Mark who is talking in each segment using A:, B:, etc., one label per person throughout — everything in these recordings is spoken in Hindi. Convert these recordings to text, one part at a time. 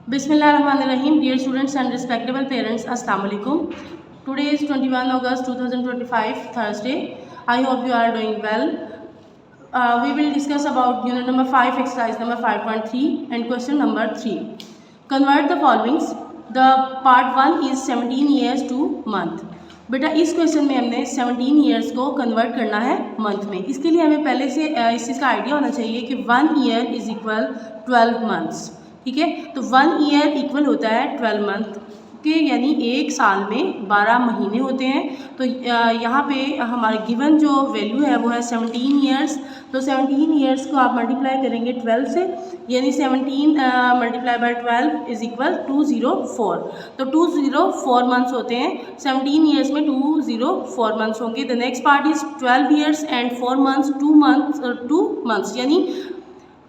A: Bismillahirrahmanirrahim. Dear students and respectable parents, Assalamu alaikum. Today is 21 August 2025, Thursday. I hope you are doing well. We will discuss about unit number 5, exercise number 5.3 and question number 3. Convert the followings. The part 1 is 17 years to month. बेटा इस क्वेश्चन में हमने 17 ईयर्स को कन्वर्ट करना है मंथ में. इसके लिए हमें पहले से इस चीज़ का आइडिया होना चाहिए कि 1 ईयर इज इक्वल 12 मंथ्स. ठीक है, तो 1 ईयर इक्वल होता है 12 मंथ के, यानी एक साल में 12 महीने होते हैं. तो यहाँ पे हमारे गिवन जो वैल्यू है वो है 17 ईयर्स. तो 17 ईयर्स को आप मल्टीप्लाई करेंगे 12 से, यानी 17 मल्टीप्लाई बाय 12 इज इक्वल 204. तो 204 मंथ्स होते हैं. 17 ईयर्स में 204 मंथ्स होंगे. The next part is 12 years and 4 months, 2 months, यानी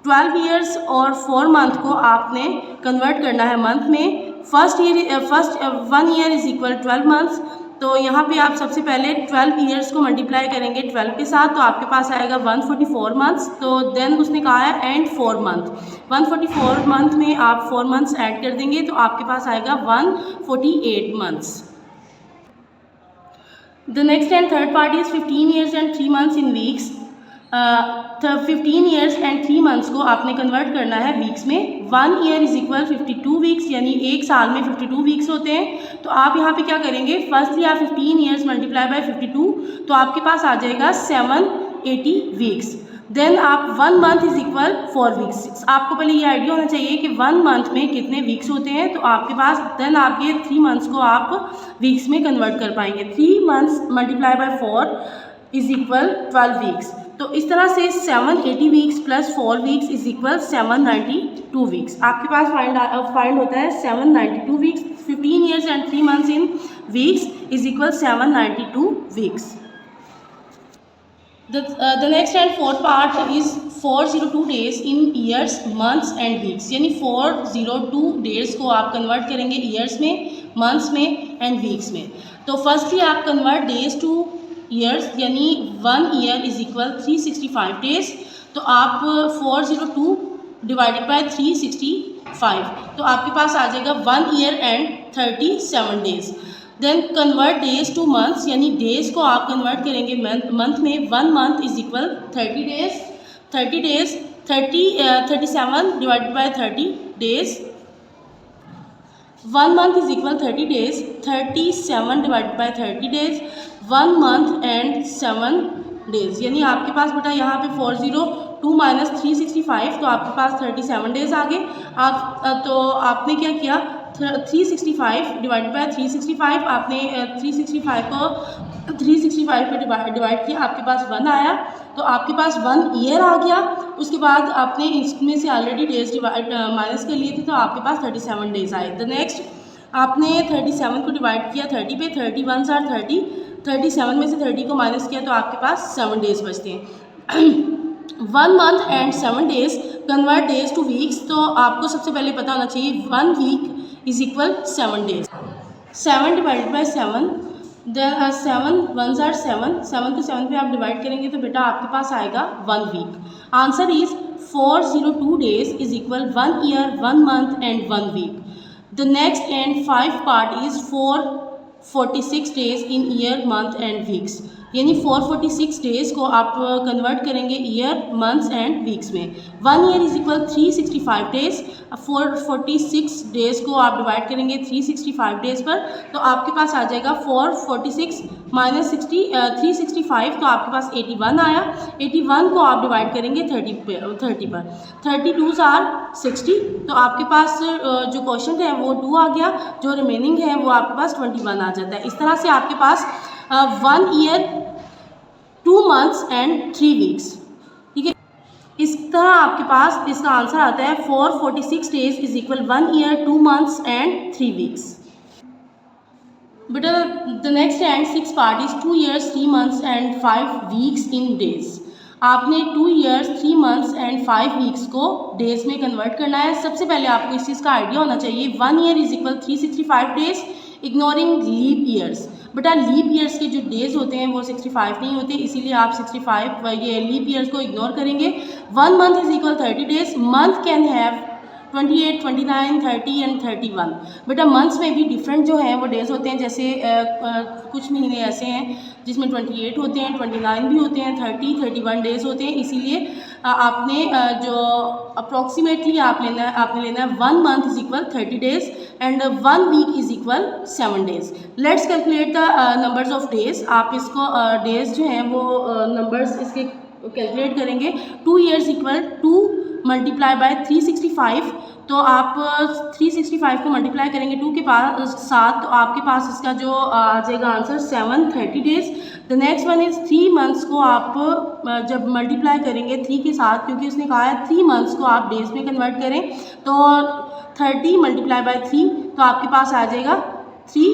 A: 12 ईयर्स और 4 मंथ को आपने कन्वर्ट करना है मंथ में. First 1 year is equal 12 months. तो यहाँ पे आप सबसे पहले 12 ईयर्स को मल्टीप्लाई करेंगे 12 के साथ, तो आपके पास आएगा 144 मंथ्स. तो देन उसने कहा है एंड 4 मंथ. 144 मंथ में आप 4 मंथ्स ऐड कर देंगे तो आपके पास आएगा 148 months. The next and third part is 15 years and 3 months in weeks. 15 years and 3 months को आपने कन्वर्ट करना है वीक्स में. 1 ईयर इज इक्वल 52 वीक्स, यानी एक साल में 52 वीक्स होते हैं. तो आप यहाँ पे क्या करेंगे, फर्स्टली आप 15 ईयर्स मल्टीप्लाई बाय 52, तो आपके पास आ जाएगा 780 वीक्स. देन आप 1 मंथ इज इक्वल 4 वीक्स. आपको पहले ये आइडिया होना चाहिए कि 1 मंथ में कितने वीक्स होते हैं. तो आपके पास देन आप ये 3 मंथ्स को आप वीक्स में कन्वर्ट कर पाएंगे. 3 months multiply by 4 is equal 12 weeks. तो इस तरह से 780 weeks plus 4 weeks is equal 792 weeks. आपके पास फाइंड होता है 792 weeks. 15 years and 3 months in weeks is equal 792 weeks. The next and fourth part is 402 days in years, months and weeks. यानी 402 डेज को आप कन्वर्ट करेंगे ईयर्स में, मंथ्स में एंड वीक्स में. तो फर्स्टली आप कन्वर्ट डेज टू ईयर्स, यानी 1 ईयर इज इक्वल 365 डेज. तो आप 402 डिवाइडेड बाय 365, तो आपके पास आ जाएगा 1 year and 37 days. Then convert days to months, यानी डेज को आप कन्वर्ट करेंगे मंथ में. 1 month is equal 30 days. 37 divided by 30 days. 1 month is equal 30 days. 37 divided by 30 days. 1 month and 7 days, यानी आपके पास बेटा यहाँ पे 402 माइनस 365, तो आपके पास 37 डेज आ गए. तो आपने क्या किया, 365 डिवाइड बाय 365, आपने 365 को 365 पे डिवाइड किया, आपके पास 1 आया. तो आपके पास 1 ईयर आ गया. उसके बाद आपने इसमें से ऑलरेडी डेज माइनस कर लिए थे, तो आपके पास 37 डेज आए. द नेक्स्ट आपने 37 को डिवाइड किया 30 पे, 30 1s आर 30. 37 में से 30 को माइनस किया तो आपके पास 7 डेज बचते हैं. 1 month and 7 days. Convert days to weeks, तो आपको सबसे पहले पता होना चाहिए 1 week is equal 7 days. 7 divided by 7, 7 1s are 7. 7 को 7 पे आप डिवाइड करेंगे तो बेटा आपके पास आएगा 1 week. Answer is 402 days is equal 1 year, 1 month and 1 week. The next and 5 part is 446 days in year, month and weeks. यानी 446 डेज को आप कन्वर्ट करेंगे ईयर, मंथ्स एंड वीक्स में. 1 year is equal 365 days. 446 days को आप डिवाइड करेंगे 365 डेज पर, तो आपके पास आ जाएगा 446 माइनस 365, तो आपके पास 81 आया. 81 को आप डिवाइड करेंगे 30 पर. 32s आर 60, तो आपके पास जो क्वेश्चन है वो 2 आ गया. जो रिमेनिंग है वो आपके पास 21 आ जाता है. इस तरह से आपके पास 1 ईयर, 2 मंथ्स एंड 3 वीक्स. ठीक है, इस तरह आपके पास इसका आंसर आता है 446 days is equal 1 year, 2 months and 3 weeks. बेटा the next and 6 part is 2 years, 3 months and 5 weeks in days. आपने 2 ईयर्स, 3 मंथ्स एंड 5 वीक्स को डेज में कन्वर्ट करना है. सबसे पहले आपको इस चीज़ का आइडिया होना चाहिए. 1 year is equal 365 days, ignoring leap years. बेटा लीप ईयर्स के जो डेज होते हैं वो 65 नहीं होते, इसीलिए आप 65 ये लीप ईयर्स को इग्नोर करेंगे. 1 month is equal 30 days. Month can have 28, 29, 30 and 31। बेटा मंथ्स में भी डिफरेंट जो हैं वो डेज होते हैं, जैसे कुछ महीने ऐसे हैं जिसमें 28 होते हैं, 29 भी होते हैं, 30, 31 डेज होते हैं। इसीलिए आपने जो अप्रॉक्सीमेटली आपने लेना है 1 month is equal 30 days and 1 week is equal 7 days. Let's calculate the numbers of days. आप इसको डेज जो हैं वो नंबर्स इसके कैलकुलेट करेंगे। 2 ईयर्स इक्वल 2 मल्टीप्लाई बाय 365, तो आप 365 को मल्टीप्लाई करेंगे 2 के साथ, तो आपके पास इसका जो आ जाएगा answer 730 days. The next one is 3 months को आप जब मल्टीप्लाई करेंगे 3 के साथ, क्योंकि उसने कहा है 3 मंथ्स को आप डेज में कन्वर्ट करें, तो 30 मल्टीप्लाई बाय 3, तो आपके पास आ जाएगा 3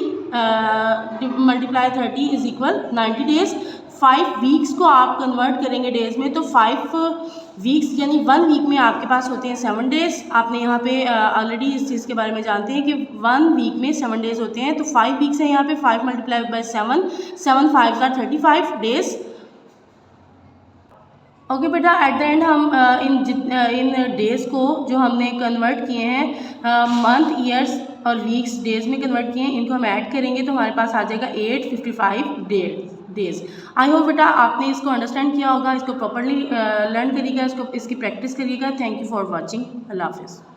A: multiply 30 is equal 90 days. 5 weeks को आप कन्वर्ट करेंगे डेज में, तो 5 वीक्स यानी 1 वीक में आपके पास होते हैं 7 डेज। आपने यहाँ पे ऑलरेडी इस चीज़ के बारे में जानते हैं कि 1 वीक में 7 डेज होते हैं, तो 5 वीक्स हैं यहाँ पे। 5 multiply by 7, 7 5 are 35 days. Okay बेटा, एट द एंड हम इन डेज़ को जो हमने कन्वर्ट किए हैं मंथ, ईयर्स और वीक्स डेज़ में कन्वर्ट किए हैं, इनको हम ऐड करेंगे तो हमारे पास आ जाएगा 855 डेज़। आई होप बेटा आपने इसको अंडरस्टैंड किया होगा, इसको प्रॉपरली लर्न करिएगा, इसकी प्रैक्टिस करिएगा। Thank you for watching. अल्लाह हाफिज़।